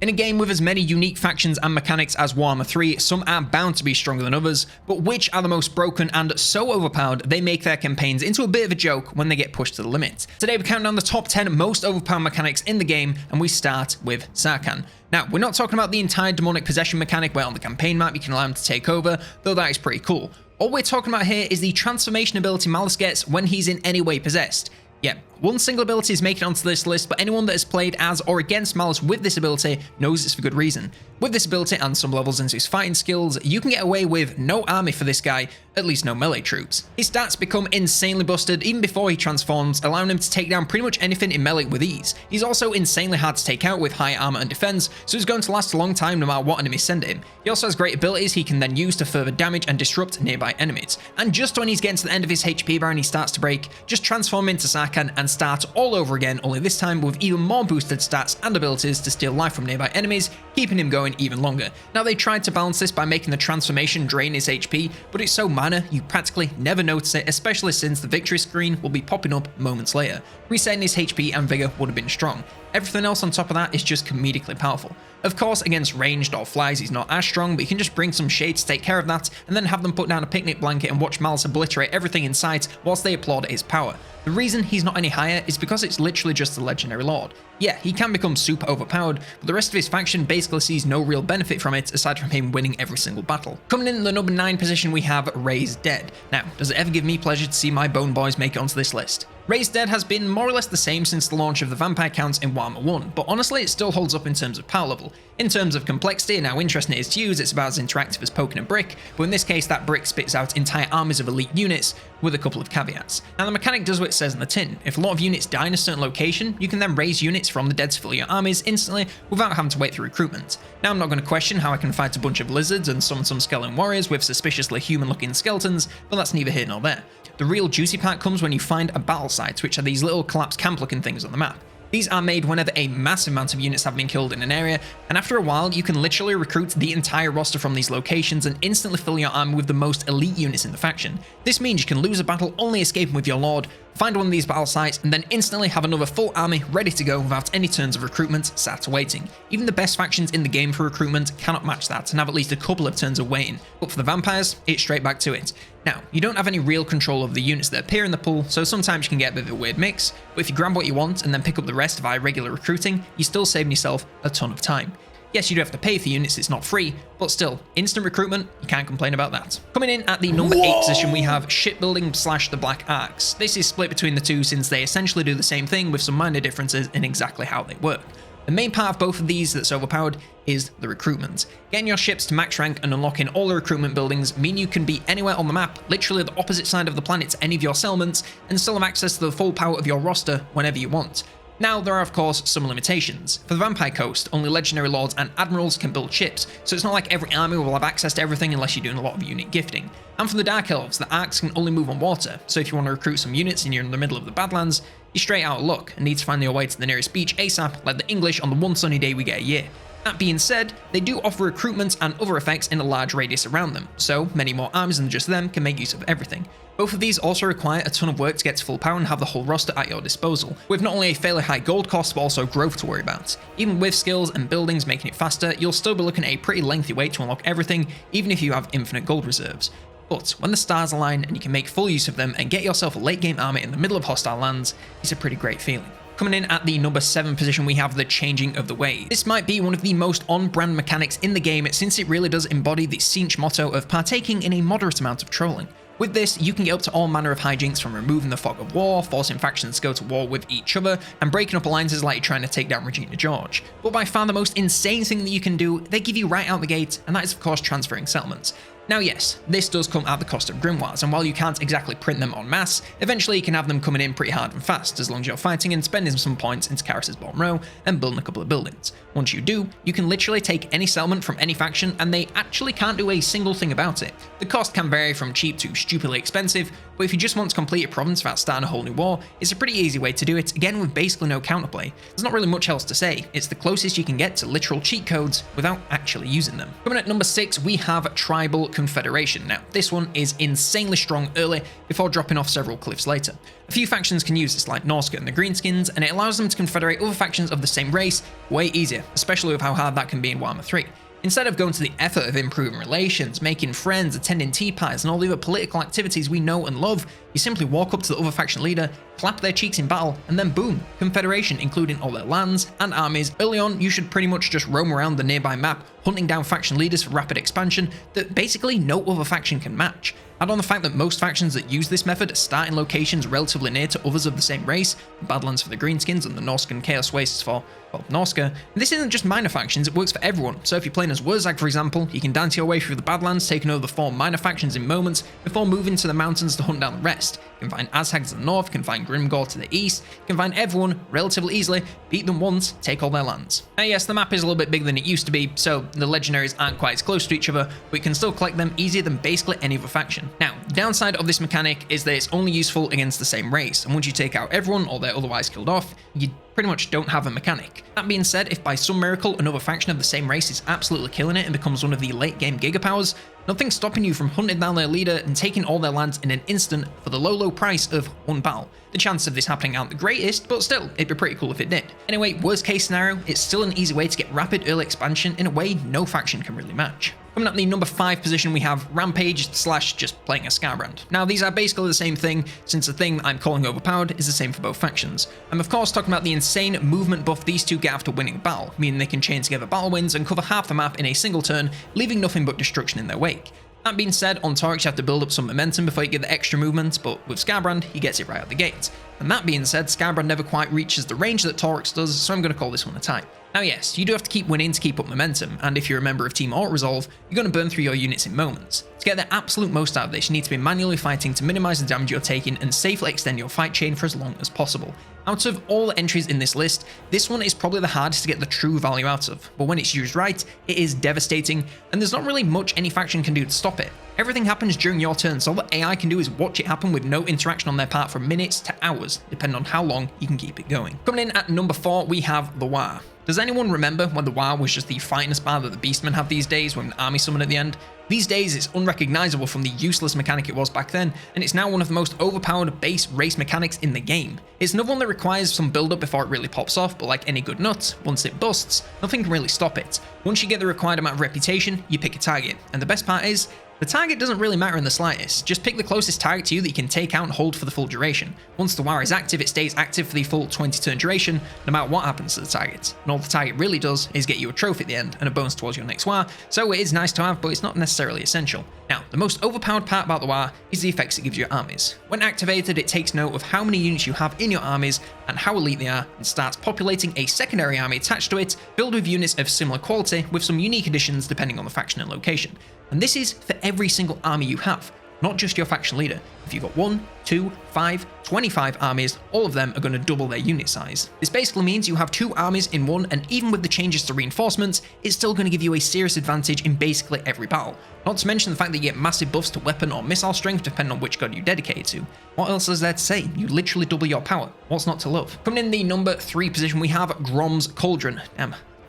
In a game with as many unique factions and mechanics as Warhammer 3, some are bound to be stronger than others, but which are the most broken and so overpowered they make their campaigns into a bit of a joke when they get pushed to the limit. Today we're counting down the top 10 most overpowered mechanics in the game, and we start with Sarkhan. Now, we're not talking about the entire demonic possession mechanic where on the campaign map you can allow him to take over, though that is pretty cool. All we're talking about here is the transformation ability Malice gets when he's in any way possessed. Yeah, one single ability is making it onto this list, but anyone that has played as or against Malice with this ability knows it's for good reason. With this ability and some levels into his fighting skills, you can get away with no army for this guy, at least no melee troops. His stats become insanely busted even before he transforms, allowing him to take down pretty much anything in melee with ease. He's also insanely hard to take out with high armor and defense, so he's going to last a long time no matter what enemies send him. He also has great abilities he can then use to further damage and disrupt nearby enemies. And just when he's getting to the end of his HP bar and he starts to break, just transform into Sarkhan and start all over again, only this time with even more boosted stats and abilities to steal life from nearby enemies, keeping him going even longer. Now, they tried to balance this by making the transformation drain his HP, but it's so minor you practically never notice it, especially since the victory screen will be popping up moments later. Resetting his HP and vigor would have been strong. Everything else on top of that is just comedically powerful. Of course, against ranged or flies he's not as strong, but you can just bring some shade to take care of that, and then have them put down a picnic blanket and watch Malice obliterate everything in sight whilst they applaud at his power. The reason he's not any higher is because it's literally just the Legendary Lord. Yeah, he can become super overpowered, but the rest of his faction basically sees no real benefit from it aside from him winning every single battle. Coming in the number 9 position we have Raised Dead. Now, does it ever give me pleasure to see my Bone Boys make it onto this list? Raised Dead has been more or less the same since the launch of the vampire counts in Warhammer 1, but honestly it still holds up in terms of power level. In terms of complexity and how interesting it is to use, it's about as interactive as poking a brick, but in this case that brick spits out entire armies of elite units, with a couple of caveats. Now, the mechanic does what it says in the tin. If a lot of units die in a certain location, you can then raise units from the dead to fill your armies instantly without having to wait through recruitment. Now, I'm not going to question how I can fight a bunch of lizards and summon some skeleton warriors with suspiciously human-looking skeletons, but that's neither here nor there. The real juicy part comes when you find a battle sites, which are these little collapsed camp-looking things on the map. These are made whenever a massive amount of units have been killed in an area, and after a while you can literally recruit the entire roster from these locations and instantly fill your army with the most elite units in the faction. This means you can lose a battle only escaping with your lord, find one of these battle sites, and then instantly have another full army ready to go without any turns of recruitment sat waiting. Even the best factions in the game for recruitment cannot match that and have at least a couple of turns of waiting, but for the vampires, it's straight back to it. Now, you don't have any real control of the units that appear in the pool, so sometimes you can get a bit of a weird mix, but if you grab what you want and then pick up the rest via regular recruiting, you're still saving yourself a ton of time. Yes, you do have to pay for units, it's not free, but still, instant recruitment, you can't complain about that. Coming in at the number 8 position, we have Shipbuilding / the Black Arcs. This is split between the two since they essentially do the same thing with some minor differences in exactly how they work. The main part of both of these that's overpowered is the recruitment. Getting your ships to max rank and unlocking all the recruitment buildings mean you can be anywhere on the map, literally the opposite side of the planet to any of your settlements, and still have access to the full power of your roster whenever you want. Now, there are of course some limitations. For the Vampire Coast, only Legendary Lords and Admirals can build ships, so it's not like every army will have access to everything unless you're doing a lot of unit gifting. And for the Dark Elves, the Arcs can only move on water, so if you want to recruit some units and you're in the middle of the Badlands, you're straight out of luck and need to find your way to the nearest beach ASAP like the English on the one sunny day we get a year. That being said, they do offer recruitment and other effects in a large radius around them, so many more armies than just them can make use of everything. Both of these also require a ton of work to get to full power and have the whole roster at your disposal, with not only a fairly high gold cost but also growth to worry about. Even with skills and buildings making it faster, you'll still be looking at a pretty lengthy wait to unlock everything, even if you have infinite gold reserves. But when the stars align and you can make full use of them and get yourself a late game army in the middle of hostile lands, it's a pretty great feeling. Coming in at the number 7 position, we have the Changing of the Waves. This might be one of the most on-brand mechanics in the game since it really does embody the Tzeentch motto of partaking in a moderate amount of trolling. With this, you can get up to all manner of hijinks from removing the fog of war, forcing factions to go to war with each other, and breaking up alliances like you're trying to take down Regina George. But by far the most insane thing that you can do, they give you right out the gate, and that is of course transferring settlements. Now yes, this does come at the cost of grimoires, and while you can't exactly print them en masse, eventually you can have them coming in pretty hard and fast, as long as you're fighting and spending some points into Karis's bottom row and building a couple of buildings. Once you do, you can literally take any settlement from any faction and they actually can't do a single thing about it. The cost can vary from cheap to stupidly expensive, but if you just want to complete a province without starting a whole new war, it's a pretty easy way to do it, again with basically no counterplay. There's not really much else to say, it's the closest you can get to literal cheat codes without actually using them. Coming at number 6, we have Tribal Confederation. Now, this one is insanely strong early before dropping off several cliffs later. A few factions can use this, like Norska and the Greenskins, and it allows them to confederate other factions of the same race way easier, especially with how hard that can be in Warhammer 3. Instead of going to the effort of improving relations, making friends, attending tea parties, and all the other political activities we know and love, you simply walk up to the other faction leader, clap their cheeks in battle, and then boom, Confederation, including all their lands and armies. Early on, you should pretty much just roam around the nearby map, hunting down faction leaders for rapid expansion that basically no other faction can match. Add on the fact that most factions that use this method start in locations relatively near to others of the same race, the Badlands for the Greenskins and the Norscan Chaos Wastes for, well, Norska. And this isn't just minor factions, it works for everyone. So if you're playing as Wurzag, for example, you can dance your way through the Badlands, taking over the 4 minor factions in moments before moving to the mountains to hunt down the rest. You can find Azhag to the north, you can find Grimgor to the east, you can find everyone relatively easily, beat them once, take all their lands. Now yes, the map is a little bit bigger than it used to be, so the legendaries aren't quite as close to each other, but you can still collect them easier than basically any other faction. Now, the downside of this mechanic is that it's only useful against the same race, and once you take out everyone or they're otherwise killed off, you pretty much don't have a mechanic. That being said, if by some miracle another faction of the same race is absolutely killing it and becomes one of the late game gigapowers, nothing's stopping you from hunting down their leader and taking all their lands in an instant for the low price of one battle. The chances of this happening aren't the greatest, but still, it'd be pretty cool if it did. Anyway, worst case scenario, it's still an easy way to get rapid early expansion in a way no faction can really match. Coming up in the number 5 position, we have Rampage / just playing a Scarbrand. Now, these are basically the same thing, since the thing I'm calling Overpowered is the same for both factions. I'm of course talking about the insane movement buff these two get after winning a battle, meaning they can chain together battle wins and cover half the map in a single turn, leaving nothing but destruction in their wake. That being said, on Torix you have to build up some momentum before you get the extra movement, but with Scarbrand, he gets it right out the gate. And that being said, Scarbrand never quite reaches the range that Torix does, so I'm going to call this one a tie. Now yes, you do have to keep winning to keep up momentum, and if you're a member of Team Auto-Resolve, you're going to burn through your units in moments. To get the absolute most out of this, you need to be manually fighting to minimize the damage you're taking and safely extend your fight chain for as long as possible. Out of all the entries in this list, this one is probably the hardest to get the true value out of, but when it's used right, it is devastating, and there's not really much any faction can do to stop it. Everything happens during your turn, so all the AI can do is watch it happen with no interaction on their part for minutes to hours, depending on how long you can keep it going. Coming in at number 4, we have the War. Does anyone remember when the War was just the fighting bar that the Beastmen have these days with an army summon at the end? These days it's unrecognizable from the useless mechanic it was back then, and it's now one of the most overpowered base race mechanics in the game. It's another one that requires some build up before it really pops off, but like any good nut, once it busts, nothing can really stop it. Once you get the required amount of reputation, you pick a target, and the best part is, the target doesn't really matter in the slightest, just pick the closest target to you that you can take out and hold for the full duration. Once the War is active, it stays active for the full 20 turn duration, no matter what happens to the target. And all the target really does is get you a trophy at the end and a bonus towards your next War, so it is nice to have, but it's not necessarily essential. Now, the most overpowered part about the War is the effects it gives your armies. When activated, it takes note of how many units you have in your armies and how elite they are, and starts populating a secondary army attached to it, filled with units of similar quality with some unique additions depending on the faction and location. And this is for every single army you have, not just your faction leader. If you've got 1, 2, 5, 25 armies, all of them are going to double their unit size. This basically means you have 2 armies in one, and even with the changes to reinforcements, it's still going to give you a serious advantage in basically every battle. Not to mention the fact that you get massive buffs to weapon or missile strength depending on which god you dedicate it to. What else is there to say? You literally double your power. What's not to love? Coming in the number 3 position, we have Grom's Cauldron.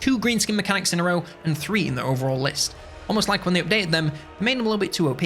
2 greenskin mechanics in a row and 3 in the overall list. Almost like when they updated them, they made them a little bit too OP.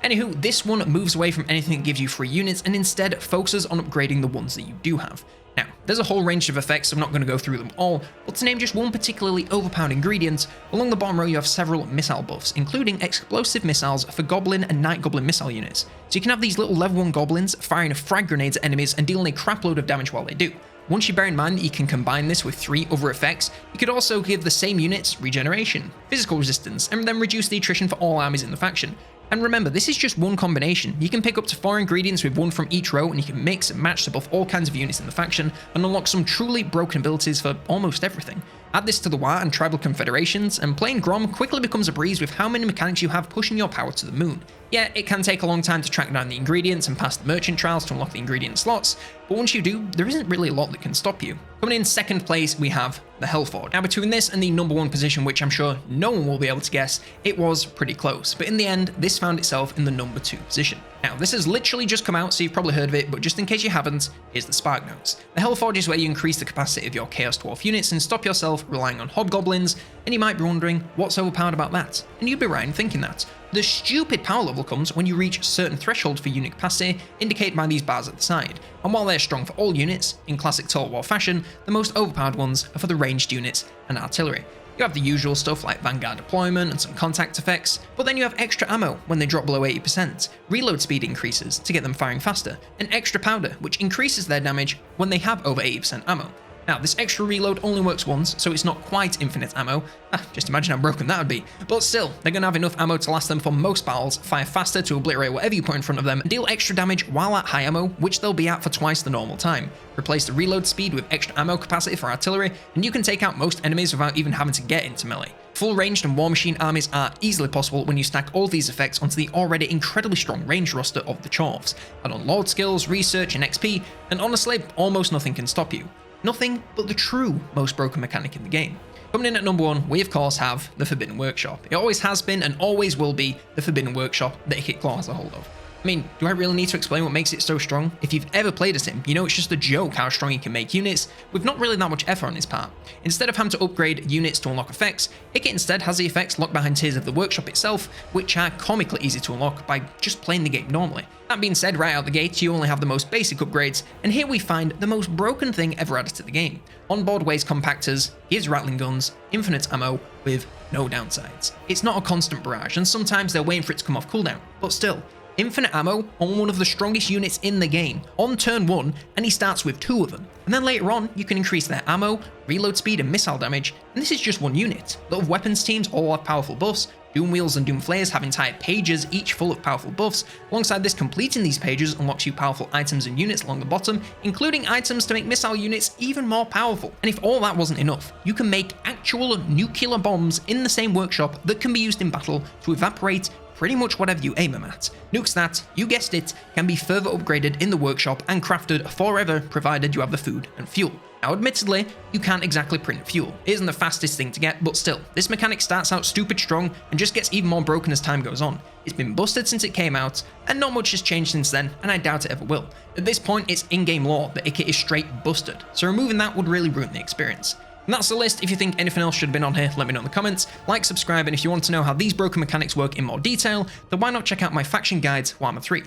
Anywho, this one moves away from anything that gives you free units and instead focuses on upgrading the ones that you do have. Now, there's a whole range of effects, so I'm not going to go through them all, but to name just one particularly overpowered ingredient, along the bottom row you have several missile buffs, including explosive missiles for Goblin and Night Goblin missile units. So you can have these little level 1 goblins firing frag grenades at enemies and dealing a crap load of damage while they do. Once you bear in mind that you can combine this with 3 other effects, you could also give the same units regeneration, physical resistance, and then reduce the attrition for all armies in the faction. And remember, this is just one combination. You can pick up to 4 ingredients with 1 from each row, and you can mix and match to buff all kinds of units in the faction and unlock some truly broken abilities for almost everything. Add this to the War and tribal confederations, and playing Grom quickly becomes a breeze with how many mechanics you have pushing your power to the moon. Yeah, it can take a long time to track down the ingredients and pass the merchant trials to unlock the ingredient slots, but once you do, there isn't really a lot that can stop you. Coming in second place, we have the Hellforge. Now between this and the number 1 position, which I'm sure no one will be able to guess, it was pretty close, but in the end, this found itself in the number 2 position. Now, this has literally just come out, so you've probably heard of it, but just in case you haven't, here's the Spark Notes. The Hellforge is where you increase the capacity of your Chaos Dwarf units and stop yourself relying on hobgoblins, and you might be wondering, what's overpowered about that? And you'd be right in thinking that. The stupid power level comes when you reach certain thresholds for unit capacity, indicated by these bars at the side, and while they're strong for all units, in classic Total War fashion, the most overpowered ones are for the ranged units and artillery. You have the usual stuff like Vanguard deployment and some contact effects, but then you have extra ammo when they drop below 80%, reload speed increases to get them firing faster, and extra powder, which increases their damage when they have over 80% ammo. Now, this extra reload only works once, so it's not quite infinite ammo. Just imagine how broken that would be. But still, they're going to have enough ammo to last them for most battles, fire faster to obliterate whatever you put in front of them, and deal extra damage while at high ammo, which they'll be at for twice the normal time. Replace the reload speed with extra ammo capacity for artillery, and you can take out most enemies without even having to get into melee. Full ranged and war machine armies are easily possible when you stack all these effects onto the already incredibly strong ranged roster of the Chorfs. Add on Lord skills, research, and XP, and honestly, almost nothing can stop you. Nothing but the true most broken mechanic in the game. Coming in at number 1, we of course have the Forbidden Workshop. It always has been and always will be the Forbidden Workshop that Ikit Claw has a hold of. I mean, do I really need to explain what makes it so strong? If you've ever played as him, you know it's just a joke how strong he can make units, with not really that much effort on his part. Instead of having to upgrade units to unlock effects, Ikit instead has the effects locked behind tiers of the workshop itself, which are comically easy to unlock by just playing the game normally. That being said, right out the gate, you only have the most basic upgrades, and here we find the most broken thing ever added to the game. Onboard waste compactors, here's rattling guns, infinite ammo, with no downsides. It's not a constant barrage, and sometimes they're waiting for it to come off cooldown, but still, infinite ammo on one of the strongest units in the game, on turn 1, and he starts with 2 of them. And then later on, you can increase their ammo, reload speed, and missile damage, and this is just one unit. A lot of weapons teams all have powerful buffs, Doom Wheels and Doom Flayers have entire pages, each full of powerful buffs. Alongside this, completing these pages unlocks you powerful items and units along the bottom, including items to make missile units even more powerful. And if all that wasn't enough, you can make actual nuclear bombs in the same workshop that can be used in battle to evaporate pretty much whatever you aim them at. Nukes that, you guessed it, can be further upgraded in the workshop and crafted forever provided you have the food and fuel. Now admittedly, you can't exactly print fuel. It isn't the fastest thing to get, but still, this mechanic starts out stupid strong and just gets even more broken as time goes on. It's been busted since it came out, and not much has changed since then, and I doubt it ever will. At this point, it's in-game lore that Ikit is straight busted, so removing that would really ruin the experience. And that's the list. If you think anything else should have been on here, let me know in the comments. Like, subscribe, and if you want to know how these broken mechanics work in more detail, then why not check out my faction guides, Warhammer 3.